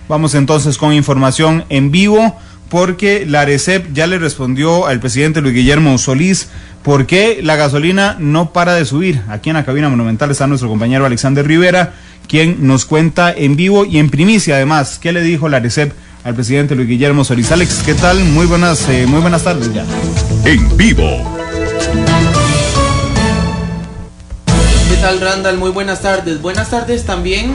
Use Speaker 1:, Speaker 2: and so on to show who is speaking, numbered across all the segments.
Speaker 1: Vamos entonces con información en vivo, porque la ARECEP ya le respondió al presidente Luis Guillermo Solís por qué la gasolina no para de subir. Aquí en la cabina monumental está nuestro compañero Alexander Rivera, quien nos cuenta en vivo y en primicia además qué le dijo la ARECEP al presidente Luis Guillermo Solís. Alex, ¿qué tal? Muy buenas tardes ya.
Speaker 2: En vivo.
Speaker 3: ¿Qué tal, Randall? Muy buenas tardes. Buenas tardes también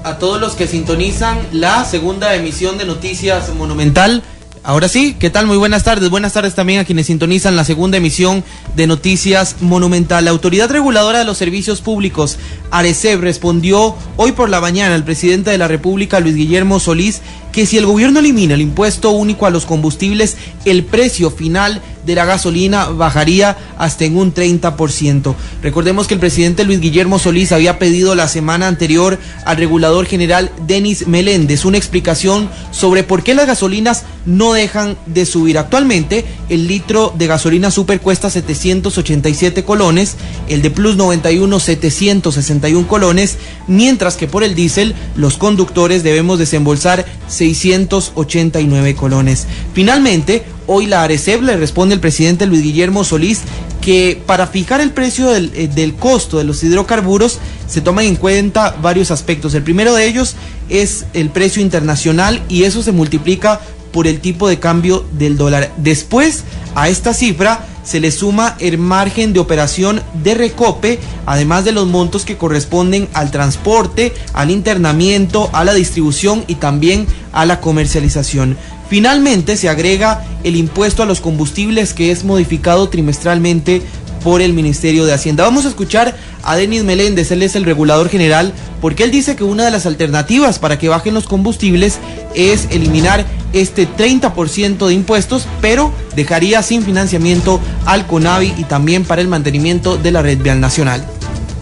Speaker 3: a todos los que sintonizan la segunda emisión de Noticias Monumental. Ahora sí, ¿qué tal? Muy buenas tardes. Buenas tardes también a quienes sintonizan la segunda emisión de Noticias Monumental. La Autoridad Reguladora de los Servicios Públicos, ARECEP, respondió hoy por la mañana al presidente de la República, Luis Guillermo Solís, que si el gobierno elimina el impuesto único a los combustibles, el precio final de la gasolina bajaría hasta en un 30%. Recordemos que el presidente Luis Guillermo Solís había pedido la semana anterior al regulador general Denis Meléndez una explicación sobre por qué las gasolinas no dejan de subir. Actualmente, el litro de gasolina super cuesta 787 colones, el de Plus 91 761 colones, mientras que por el diésel los conductores debemos desembolsar 689 colones. Finalmente, hoy la ARECEP le responde al presidente Luis Guillermo Solís que para fijar el precio del costo de los hidrocarburos se toman en cuenta varios aspectos. El primero de ellos es el precio internacional y eso se multiplica por el tipo de cambio del dólar. Después, a esta cifra se le suma el margen de operación de recope, además de los montos que corresponden al transporte, al internamiento, a la distribución y también a la comercialización. Finalmente se agrega el impuesto a los combustibles, que es modificado trimestralmente por el Ministerio de Hacienda. Vamos a escuchar a Denis Meléndez, él es el regulador general, porque él dice que una de las alternativas para que bajen los combustibles es eliminar este 30% de impuestos, pero dejaría sin financiamiento al CONAVI y también para el mantenimiento de la red vial nacional.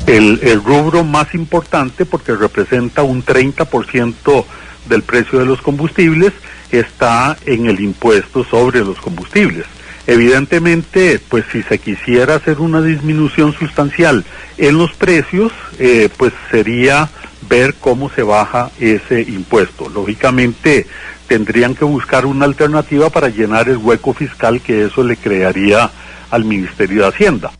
Speaker 4: El rubro más importante, porque representa un 30% del precio de los combustibles, está en el impuesto sobre los combustibles. Evidentemente, pues si se quisiera hacer una disminución sustancial en los precios, pues sería ver cómo se baja ese impuesto. Lógicamente, tendrían que buscar una alternativa para llenar el hueco fiscal que eso le crearía al Ministerio de Hacienda.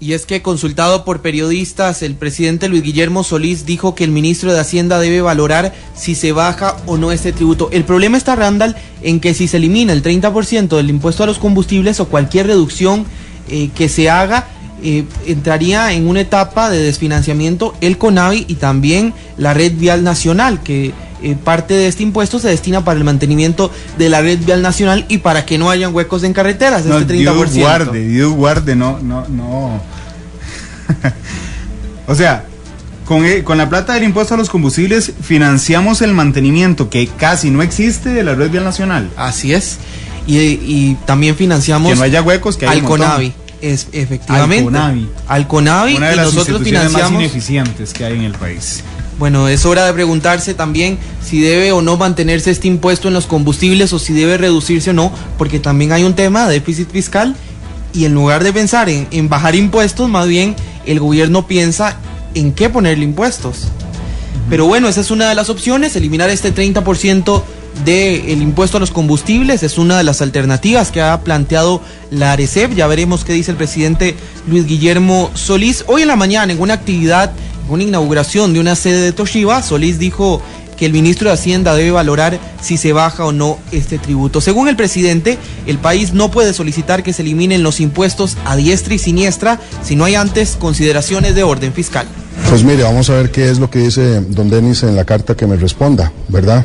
Speaker 3: Y es que, consultado por periodistas, el presidente Luis Guillermo Solís dijo que el ministro de Hacienda debe valorar si se baja o no este tributo. El problema está, Randall, en que si se elimina el 30% del impuesto a los combustibles o cualquier reducción que se haga, entraría en una etapa de desfinanciamiento el CONAVI y también la red vial nacional, que parte de este impuesto se destina para el mantenimiento de la red vial nacional y para que no hayan huecos en carreteras,
Speaker 1: no,
Speaker 3: este 30%.
Speaker 1: Dios guarde, no. O sea, con la plata del impuesto a los combustibles financiamos el mantenimiento que casi no existe de la red vial nacional.
Speaker 3: Así es. Y también financiamos
Speaker 1: que no haya huecos, que hay
Speaker 3: al CONAVI. Efectivamente. Al CONAVI.
Speaker 1: Una de las
Speaker 3: nosotros
Speaker 1: instituciones
Speaker 3: financiamos
Speaker 1: más ineficientes que hay en el país.
Speaker 3: Bueno, es hora de preguntarse también si debe o no mantenerse este impuesto en los combustibles o si debe reducirse o no, porque también hay un tema de déficit fiscal y en lugar de pensar en bajar impuestos, más bien el gobierno piensa en qué ponerle impuestos. Pero bueno, esa es una de las opciones, eliminar este 30% del impuesto a los combustibles es una de las alternativas que ha planteado la ARECEP. Ya veremos qué dice el presidente Luis Guillermo Solís. Hoy en la mañana, en una actividad, una inauguración de una sede de Toshiba, Solís dijo que el ministro de Hacienda debe valorar si se baja o no este tributo. Según el presidente, el país no puede solicitar que se eliminen los impuestos a diestra y siniestra si no hay antes consideraciones de orden fiscal.
Speaker 5: Pues mire, vamos a ver qué es lo que dice don Denis en la carta que me responda, ¿verdad?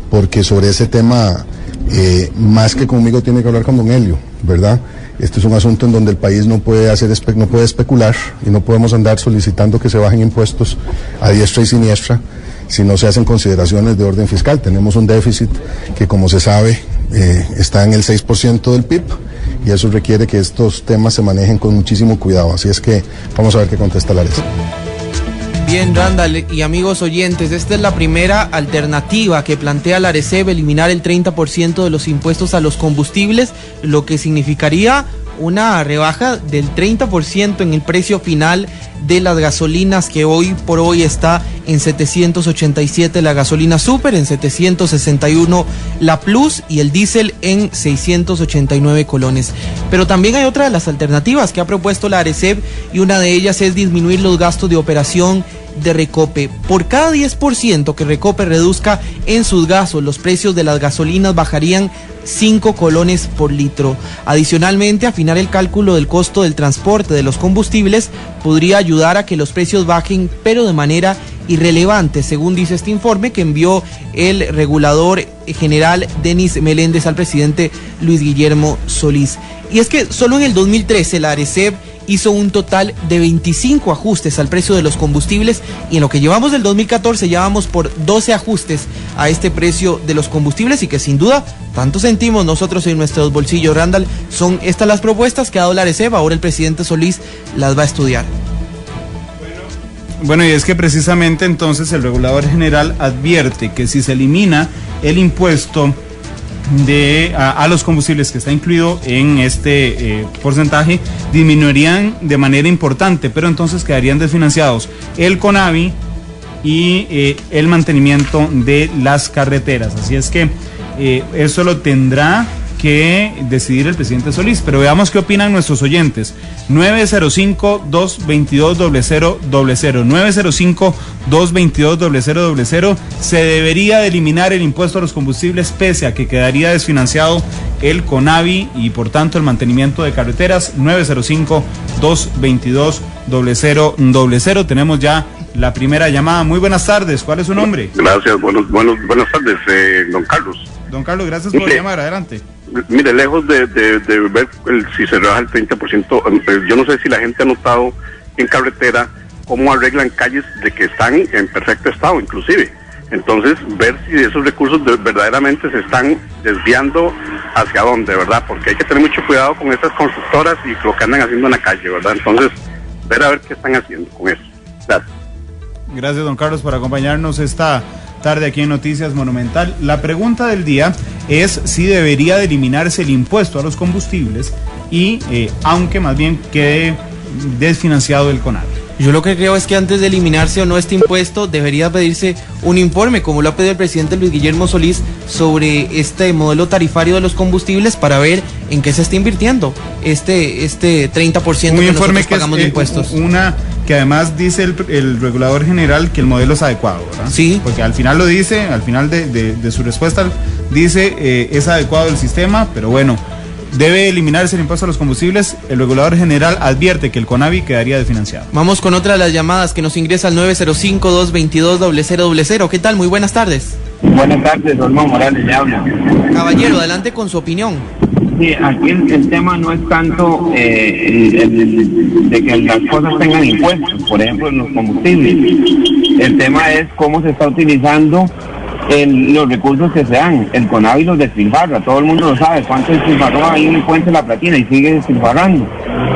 Speaker 5: Porque sobre ese tema, más que conmigo, tiene que hablar con don Helio, ¿verdad? Este es un asunto en donde el país no puede especular y no podemos andar solicitando que se bajen impuestos a diestra y siniestra si no se hacen consideraciones de orden fiscal. Tenemos un déficit que, como se sabe, está en el 6% del PIB y eso requiere que estos temas se manejen con muchísimo cuidado. Así es que vamos a ver qué contesta la ARECEP.
Speaker 3: Bien, Randall y amigos oyentes, esta es la primera alternativa que plantea la ARECEP, eliminar el 30% de los impuestos a los combustibles, lo que significaría una rebaja del 30% en el precio final de las gasolinas, que hoy por hoy está en 787 la gasolina Super, en 761 la Plus y el diésel en 689 colones. Pero también hay otra de las alternativas que ha propuesto la ARECEP, y una de ellas es disminuir los gastos de operación de Recope. Por cada 10% que Recope reduzca en sus gastos, los precios de las gasolinas bajarían 5 colones por litro. Adicionalmente, afinar el cálculo del costo del transporte de los combustibles podría ayudar a que los precios bajen, pero de manera irrelevante, según dice este informe que envió el regulador general Denis Meléndez al presidente Luis Guillermo Solís. Y es que solo en el 2013 la ARECEP hizo un total de 25 ajustes al precio de los combustibles, y en lo que llevamos del 2014 ya vamos por 12 ajustes a este precio de los combustibles, y que sin duda tanto sentimos nosotros en nuestros bolsillos. Randall, son estas las propuestas que ha dado la ARECEP, ahora el presidente Solís las va a estudiar.
Speaker 1: Bueno, y es que precisamente entonces el regulador general advierte que si se elimina el impuesto a los combustibles que está incluido en este porcentaje, disminuirían de manera importante, pero entonces quedarían desfinanciados el CONAVI y el mantenimiento de las carreteras. Así es que eso lo tendrá que decidir el presidente Solís, pero veamos qué opinan nuestros oyentes. 905-222-0000, 905-222-0000. Se debería de eliminar el impuesto a los combustibles, pese a que quedaría desfinanciado el CONAVI y por tanto el mantenimiento de carreteras. 905-222-0000. Tenemos ya la primera llamada. Muy buenas tardes, ¿cuál es su nombre?
Speaker 2: Gracias, buenas tardes, don Carlos.
Speaker 1: Don Carlos, gracias por llamar, adelante.
Speaker 2: Mire, lejos de ver si se rebaja el 30%, yo no sé si la gente ha notado en carretera cómo arreglan calles de que están en perfecto estado, inclusive. Entonces, ver si esos recursos verdaderamente se están desviando hacia dónde, ¿verdad? Porque hay que tener mucho cuidado con estas constructoras y lo que andan haciendo en la calle, ¿verdad? Entonces, ver a ver qué están haciendo con eso. Gracias.
Speaker 1: Gracias, don Carlos, por acompañarnos esta tarde aquí en Noticias Monumental. La pregunta del día es si debería de eliminarse el impuesto a los combustibles y aunque más bien quede desfinanciado el CONAVI.
Speaker 3: Yo lo que creo es que antes de eliminarse o no este impuesto, debería pedirse un informe, como lo ha pedido el presidente Luis Guillermo Solís, sobre este modelo tarifario de los combustibles, para ver en qué se está invirtiendo este 30%
Speaker 1: un
Speaker 3: que
Speaker 1: informe
Speaker 3: nosotros pagamos de impuestos.
Speaker 1: Una que además dice el regulador general que el modelo es adecuado, ¿verdad?
Speaker 3: Sí.
Speaker 1: Porque al final lo dice, al final de su respuesta dice es adecuado el sistema, pero bueno, debe eliminarse el impuesto a los combustibles. El regulador general advierte que el CONAVI quedaría desfinanciado.
Speaker 3: Vamos con otra de las llamadas que nos ingresa al 905-222-0000. ¿Qué tal? Muy buenas tardes.
Speaker 6: Buenas tardes, Olmo Morales, le habla.
Speaker 3: Caballero, adelante con su opinión.
Speaker 6: Sí, aquí el tema no es tanto de que las cosas tengan impuestos, por ejemplo, en los combustibles. El tema es cómo se está utilizando los recursos que se dan. El CONAVI los despilfarra, todo el mundo lo sabe. ¿Cuánto despilfarró ahí en el puente de la Platina y sigue despilfarrando?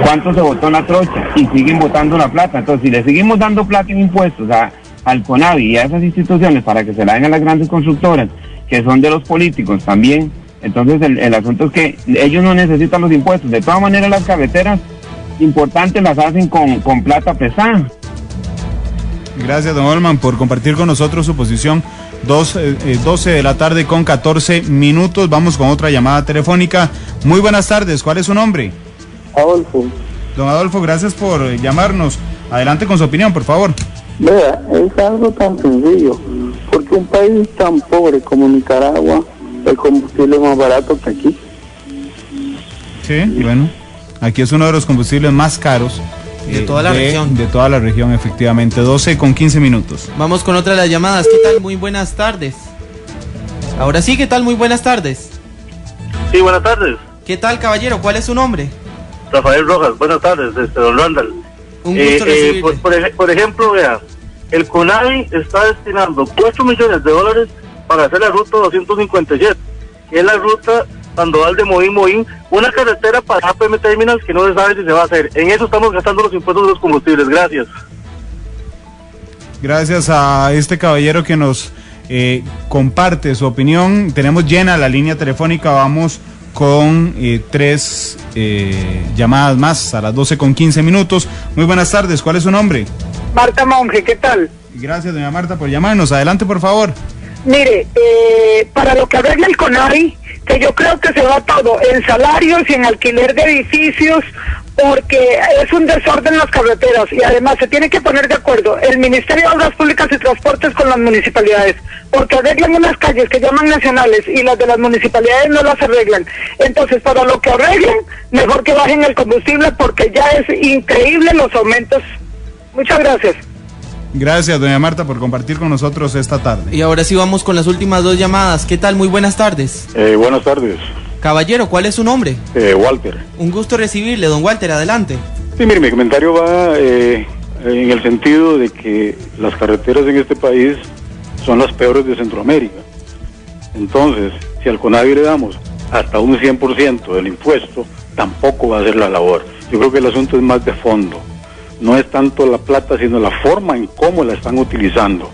Speaker 6: ¿Cuánto se botó en la trocha y siguen botando la plata? Entonces, si le seguimos dando plata en impuestos al CONAVI y a esas instituciones para que se la den a las grandes constructoras, que son de los políticos también, entonces el asunto es que ellos no necesitan los impuestos. De todas maneras, las carreteras importantes las hacen con plata pesada.
Speaker 1: Gracias, don Olman, por compartir con nosotros su posición. 12 de la tarde con 14 minutos. Vamos con otra llamada telefónica. Muy buenas tardes, ¿cuál es su nombre?
Speaker 7: Adolfo.
Speaker 1: Don Adolfo, gracias por llamarnos. Adelante con su opinión, por favor.
Speaker 7: Vea, es algo tan sencillo, porque un país tan pobre como Nicaragua, el combustible es más barato que aquí.
Speaker 1: Sí, bueno, aquí es uno de los combustibles más caros
Speaker 3: de toda la región.
Speaker 1: De toda la región, efectivamente. 12 con 15 minutos.
Speaker 3: Vamos con otra de las llamadas. ¿Qué tal? Muy buenas tardes. Ahora sí, ¿qué tal? Muy buenas tardes.
Speaker 2: Sí, buenas tardes.
Speaker 3: ¿Qué tal, caballero? ¿Cuál es su nombre?
Speaker 2: Rafael Rojas, buenas tardes, don Randall.
Speaker 3: Un gusto recibirle.
Speaker 2: Por ejemplo, vea, el CONAVI está destinando $4 millones para hacer la ruta 257, que es la ruta Sandoval de Moín, una carretera para APM Terminals que no se sabe si se va a hacer. En eso estamos gastando los impuestos de los combustibles. Gracias.
Speaker 1: Gracias a este caballero que nos comparte su opinión. Tenemos llena la línea telefónica. Vamos con 3 llamadas más a las 12:15. Muy buenas tardes, ¿cuál es su nombre?
Speaker 8: Marta Monge, ¿qué tal?
Speaker 1: Gracias, doña Marta, por llamarnos. Adelante, por favor.
Speaker 8: Mire, para lo que arregla el CONAVI, que yo creo que se va todo en salarios y en alquiler de edificios, porque es un desorden en las carreteras y además se tiene que poner de acuerdo el Ministerio de Obras Públicas y Transportes con las municipalidades, porque arreglan unas calles que llaman nacionales y las de las municipalidades no las arreglan. Entonces, para lo que arreglen, mejor que bajen el combustible, porque ya es increíble los aumentos. Muchas gracias.
Speaker 1: Gracias, doña Marta, por compartir con nosotros esta tarde.
Speaker 3: Y ahora sí vamos con las últimas 2 llamadas. ¿Qué tal? Muy buenas tardes.
Speaker 9: Buenas tardes.
Speaker 3: Caballero, ¿cuál es su nombre?
Speaker 9: Walter.
Speaker 3: Un gusto recibirle, don Walter, adelante.
Speaker 9: Sí, mire, mi comentario va en el sentido de que las carreteras en este país son las peores de Centroamérica. Entonces, si al CONAVI le damos hasta un 100% del impuesto, tampoco va a hacer la labor. Yo creo que el asunto es más de fondo. No es tanto la plata, sino la forma en cómo la están utilizando.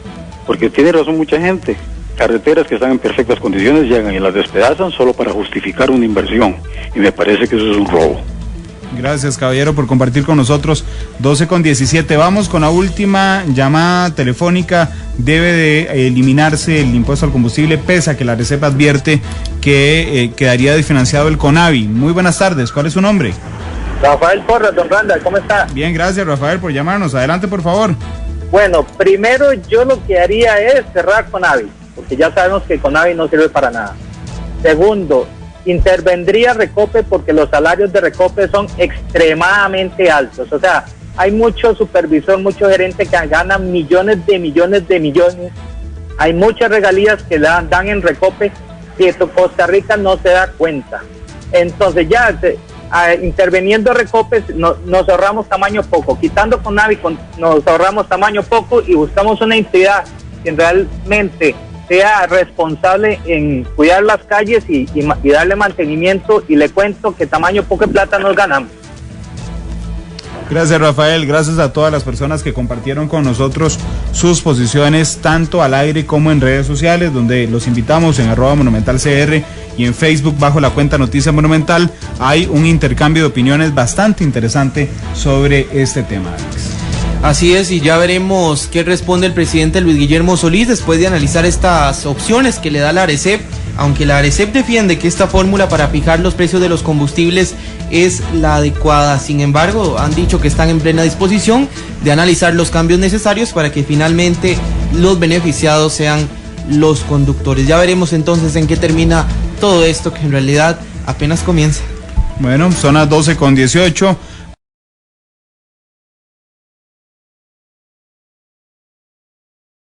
Speaker 9: Porque tiene razón mucha gente. Carreteras que están en perfectas condiciones llegan y las despedazan solo para justificar una inversión. Y me parece que eso es un robo.
Speaker 1: Gracias, caballero, por compartir con nosotros. 12:17. Vamos con la última llamada telefónica. Debe de eliminarse el impuesto al combustible, pese a que la ARECEP advierte que quedaría desfinanciado el CONAVI. Muy buenas tardes. ¿Cuál es su nombre?
Speaker 10: Rafael Porras, don Randall, ¿cómo está?
Speaker 1: Bien, gracias, Rafael, por llamarnos. Adelante, por favor.
Speaker 10: Bueno, primero yo lo que haría es cerrar CONAVI, porque ya sabemos que CONAVI no sirve para nada. Segundo, intervendría Recope, porque los salarios de Recope son extremadamente altos. O sea, hay mucho supervisor, mucho gerente que gana millones de millones. Hay muchas regalías que dan en Recope que Costa Rica no se da cuenta. Entonces ya interviniendo Recope nos ahorramos tamaño poco, quitando CONAVI nos ahorramos tamaño poco y buscamos una entidad que realmente sea responsable en cuidar las calles y darle mantenimiento, y le cuento que tamaño poco de plata nos ganamos.
Speaker 1: Gracias, Rafael. Gracias a todas las personas que compartieron con nosotros sus posiciones, tanto al aire como en redes sociales, donde los invitamos en @monumentalcr y en Facebook bajo la cuenta Noticia Monumental. Hay un intercambio de opiniones bastante interesante sobre este tema, Alex.
Speaker 3: Así es, y ya veremos qué responde el presidente Luis Guillermo Solís después de analizar estas opciones que le da la ARECEP. Aunque la ARECEP defiende que esta fórmula para fijar los precios de los combustibles es la adecuada, sin embargo, han dicho que están en plena disposición de analizar los cambios necesarios para que finalmente los beneficiados sean los conductores. Ya veremos entonces en qué termina todo esto, que en realidad apenas comienza.
Speaker 1: Bueno, son las 12:18.